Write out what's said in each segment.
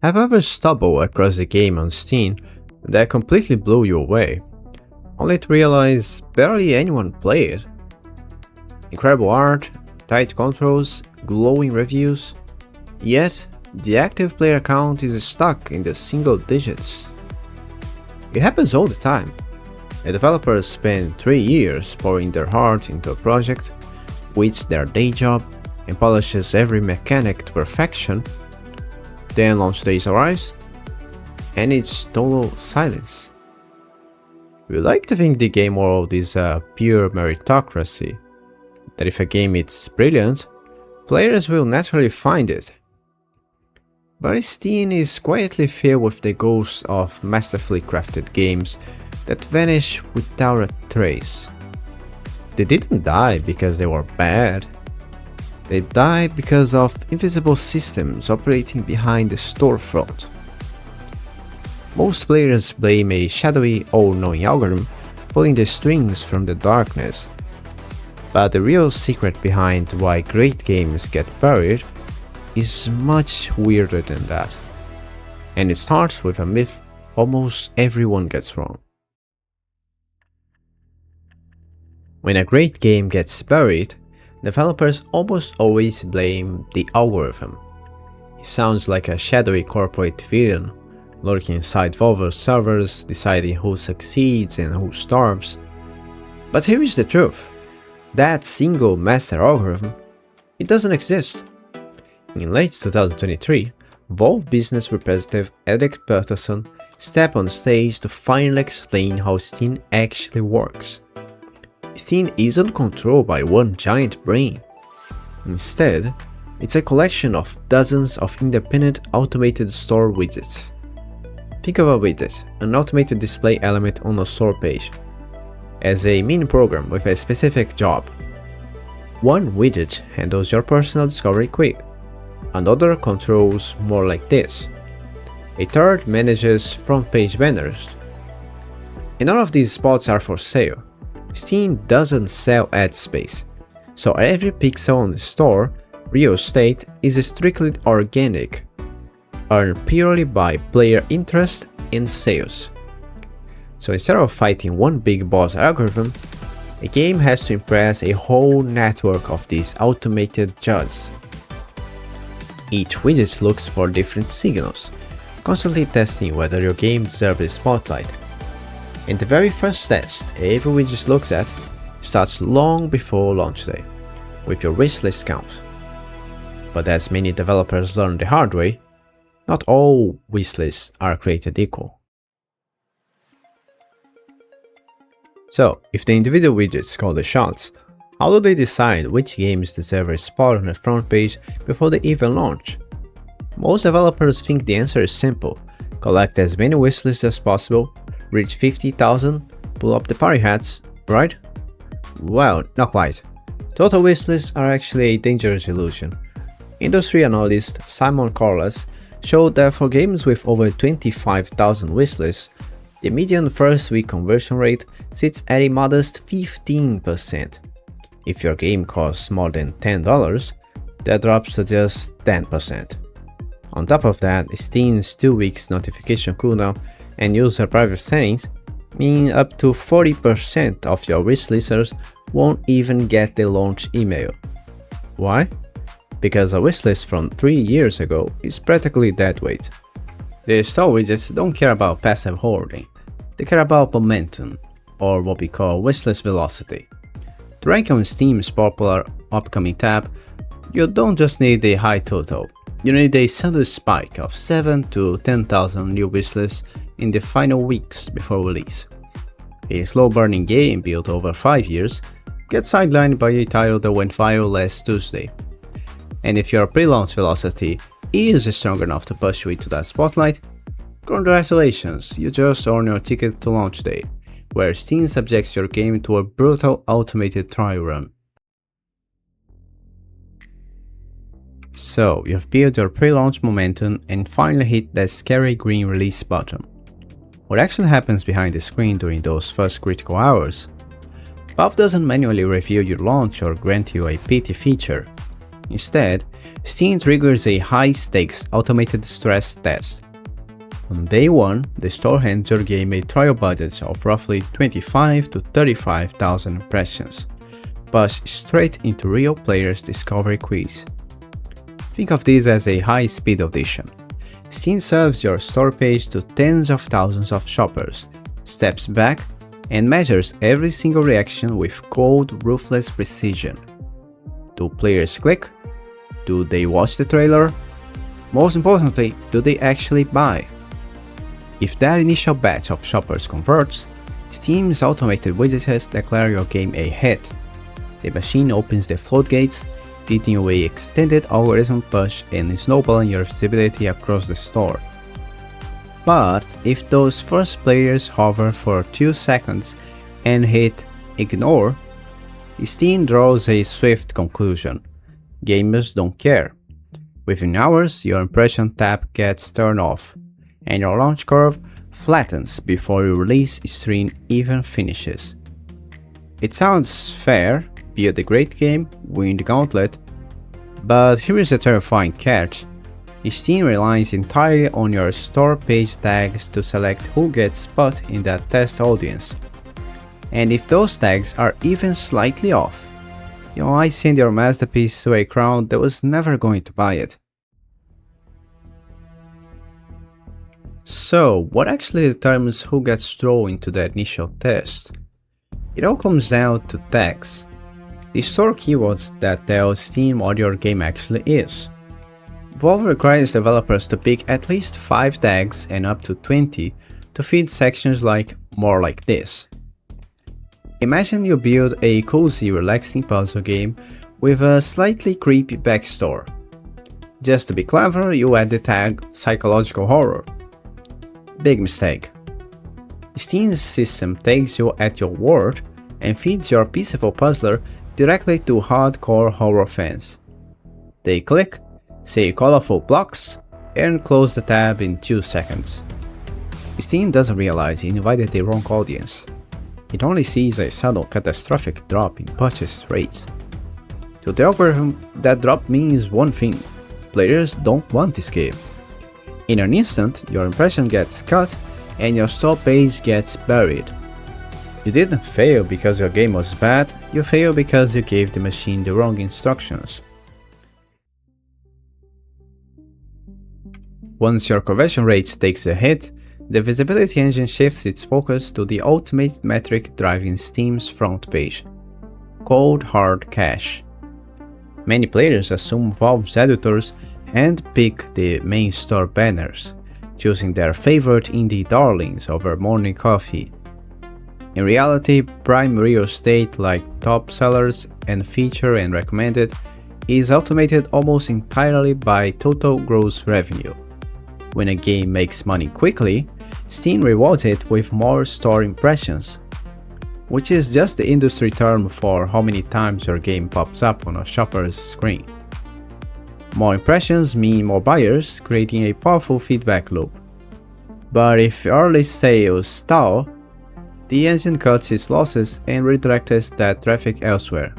Have you ever stumbled across a game on Steam that completely blew you away, only to realize barely anyone played it? Incredible art, tight controls, glowing reviews, yet the active player count is stuck in the single digits. It happens all the time. The developers spend 3 years pouring their heart into a project, quits their day job, and polishes every mechanic to perfection. Then launch day arrives, and it's total silence. We like to think the game world is a pure meritocracy, that if a game is brilliant, players will naturally find it. But Steam is quietly filled with the ghosts of masterfully crafted games that vanish without a trace. They didn't die because they were bad. They died because of invisible systems operating behind the storefront. Most players blame a shadowy, all-knowing algorithm pulling the strings from the darkness. But the real secret behind why great games get buried is much weirder than that. And it starts with a myth almost everyone gets wrong. When a great game gets buried, developers almost always blame the algorithm. It sounds like a shadowy corporate villain, lurking inside Valve's servers, deciding who succeeds and who starves. But here is the truth. That single master algorithm, it doesn't exist. In late 2023, Valve business representative Eric Peterson stepped on stage to finally explain how Steam actually works. Steam isn't controlled by one giant brain. Instead, it's a collection of dozens of independent automated store widgets. Think of a widget, an automated display element on a store page, as a mini program with a specific job. One widget handles your personal discovery quick, another controls more like this, a third manages front page banners. And none of these spots are for sale. Steam doesn't sell ad space, so every pixel on the store real estate is strictly organic, earned purely by player interest and sales. So instead of fighting one big boss algorithm, a game has to impress a whole network of these automated judges. Each widget looks for different signals, constantly testing whether your game deserves a spotlight. And the very first test every widget looks at starts long before launch day, with your wishlist count. But as many developers learn the hard way, not all wishlists are created equal. So, if the individual widgets call the shots, how do they decide which games deserve a spot on the front page before they even launch? Most developers think the answer is simple: collect as many wishlists as possible, reach 50,000, pull up the party hats, right? Well, not quite. Total wishlists are actually a dangerous illusion. Industry analyst Simon Corliss showed that for games with over 25,000 wishlists, the median first week conversion rate sits at a modest 15%. If your game costs more than $10, that drops to just 10%. On top of that, Steam's 2 weeks notification cooldown and user private settings mean up to 40% of your wishlisters won't even get the launch email. Why? Because a wishlist from 3 years ago is practically dead weight. The store widgets don't care about passive hoarding, they care about momentum, or what we call wishlist velocity. To rank on Steam's popular upcoming tab, you don't just need a high total, you need a sudden spike of 7 to 10,000 new wishlists in the final weeks before release. A slow-burning game built over 5 years gets sidelined by a title that went viral last Tuesday. And if your pre-launch velocity is strong enough to push you into that spotlight, congratulations, you just earned your ticket to launch day, where Steam subjects your game to a brutal automated trial run. So, you've built your pre-launch momentum and finally hit that scary green release button. What actually happens behind the screen during those first critical hours? Valve doesn't manually review your launch or grant you a pity feature. Instead, Steam triggers a high-stakes automated stress test. On day 1, the store hands your game a trial budget of roughly 25 to 35,000 impressions, pushed straight into real players' discovery quiz. Think of this as a high-speed audition. Steam serves your store page to tens of thousands of shoppers, steps back, and measures every single reaction with cold, ruthless precision. Do players click? Do they watch the trailer? Most importantly, do they actually buy? If that initial batch of shoppers converts, Steam's automated widgets declare your game a hit. The machine opens the floodgates, feeding you an extended algorithm push and snowballing your visibility across the store. But if those first players hover for 2 seconds and hit ignore, Steam draws a swift conclusion. Gamers don't care. Within hours, your impression tab gets turned off, and your launch curve flattens before your release stream even finishes. It sounds fair, build a great game, win the Gauntlet, but here is a terrifying catch. Steam relies entirely on your store page tags to select who gets put in that test audience. And if those tags are even slightly off, you might send your masterpiece to a crowd that was never going to buy it. So, what actually determines who gets thrown into the initial test? It all comes down to tags. The store keywords that tell Steam what your game actually is. Valve requires developers to pick at least 5 tags and up to 20 to feed sections like "more like this." Imagine you build a cozy, relaxing puzzle game with a slightly creepy backstory. Just to be clever, you add the tag "psychological horror." Big mistake. Steam's system takes you at your word and feeds your peaceful puzzler directly to hardcore horror fans. They click, say colorful blocks, and close the tab in 2 seconds. Steam doesn't realize it invited the wrong audience. It only sees a sudden catastrophic drop in purchase rates. To the algorithm, that drop means one thing: players don't want this game. In an instant, your impression gets cut and your store page gets buried. You didn't fail because your game was bad, you failed because you gave the machine the wrong instructions. Once your conversion rate takes a hit, the visibility engine shifts its focus to the ultimate metric driving Steam's front page: cold hard cash. Many players assume Valve's editors handpick the main store banners, choosing their favorite indie darlings over morning coffee. In reality, prime real estate like top sellers and feature and recommended is automated almost entirely by total gross revenue. When a game makes money quickly, Steam rewards it with more store impressions, which is just the industry term for how many times your game pops up on a shopper's screen. More impressions mean more buyers, creating a powerful feedback loop. But if early sales stall, the engine cuts its losses and redirects that traffic elsewhere.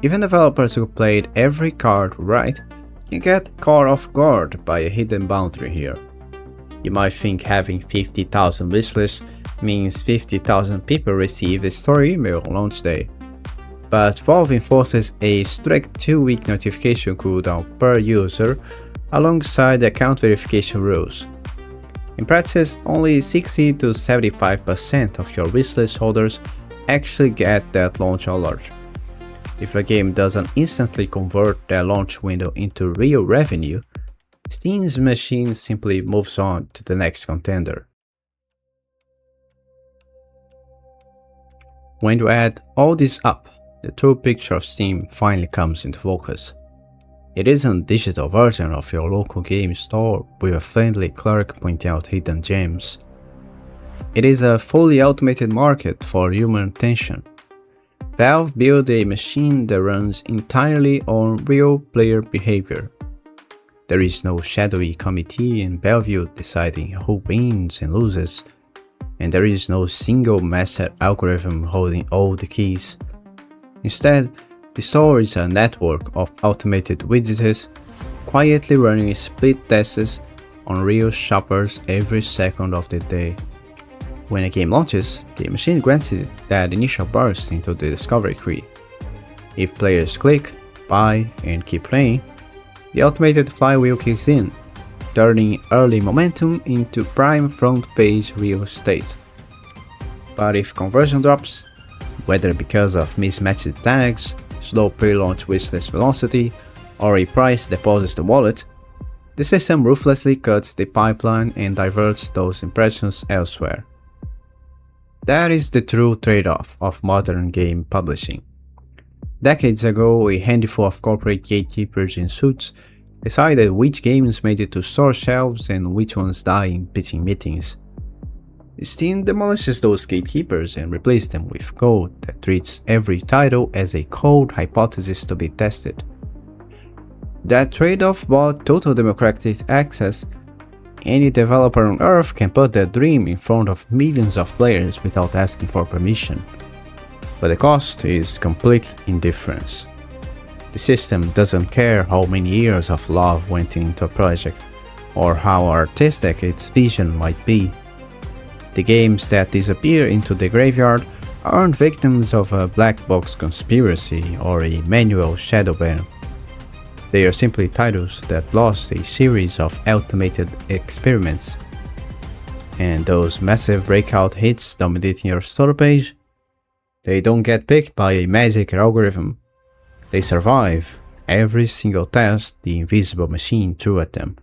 Even developers who played every card right can get caught off guard by a hidden boundary here. You might think having 50,000 wishlists means 50,000 people receive a store email on launch day. But Valve enforces a strict 2-week notification cooldown per user alongside the account verification rules. In practice, only 60 to 75% of your wishlist holders actually get that launch alert. If a game doesn't instantly convert that launch window into real revenue, Steam's machine simply moves on to the next contender. When you add all this up, the true picture of Steam finally comes into focus. It isn't a digital version of your local game store with a friendly clerk pointing out hidden gems. It is a fully automated market for human attention. Valve built a machine that runs entirely on real player behavior. There is no shadowy committee in Bellevue deciding who wins and loses, and there is no single master algorithm holding all the keys. Instead, the store is a network of automated widgets quietly running split tests on real shoppers every second of the day. When a game launches, the machine grants it that initial burst into the discovery tree. If players click, buy, and keep playing, the automated flywheel kicks in, turning early momentum into prime front page real estate. But if conversion drops, whether because of mismatched tags, slow pre-launch wishlist velocity, or a price deposits the wallet, the system ruthlessly cuts the pipeline and diverts those impressions elsewhere. That is the true trade-off of modern game publishing. Decades ago, a handful of corporate gatekeepers in suits decided which games made it to store shelves and which ones die in pitching meetings. Steam demolishes those gatekeepers and replaces them with code that treats every title as a cold hypothesis to be tested. That trade-off bought total democratic access. Any developer on Earth can put their dream in front of millions of players without asking for permission. But the cost is complete indifference. The system doesn't care how many years of love went into a project, or how artistic its vision might be. The games that disappear into the graveyard aren't victims of a black box conspiracy or a manual shadow ban. They are simply titles that lost a series of automated experiments. And those massive breakout hits dominating your store page, they don't get picked by a magic algorithm. They survive every single test the invisible machine threw at them.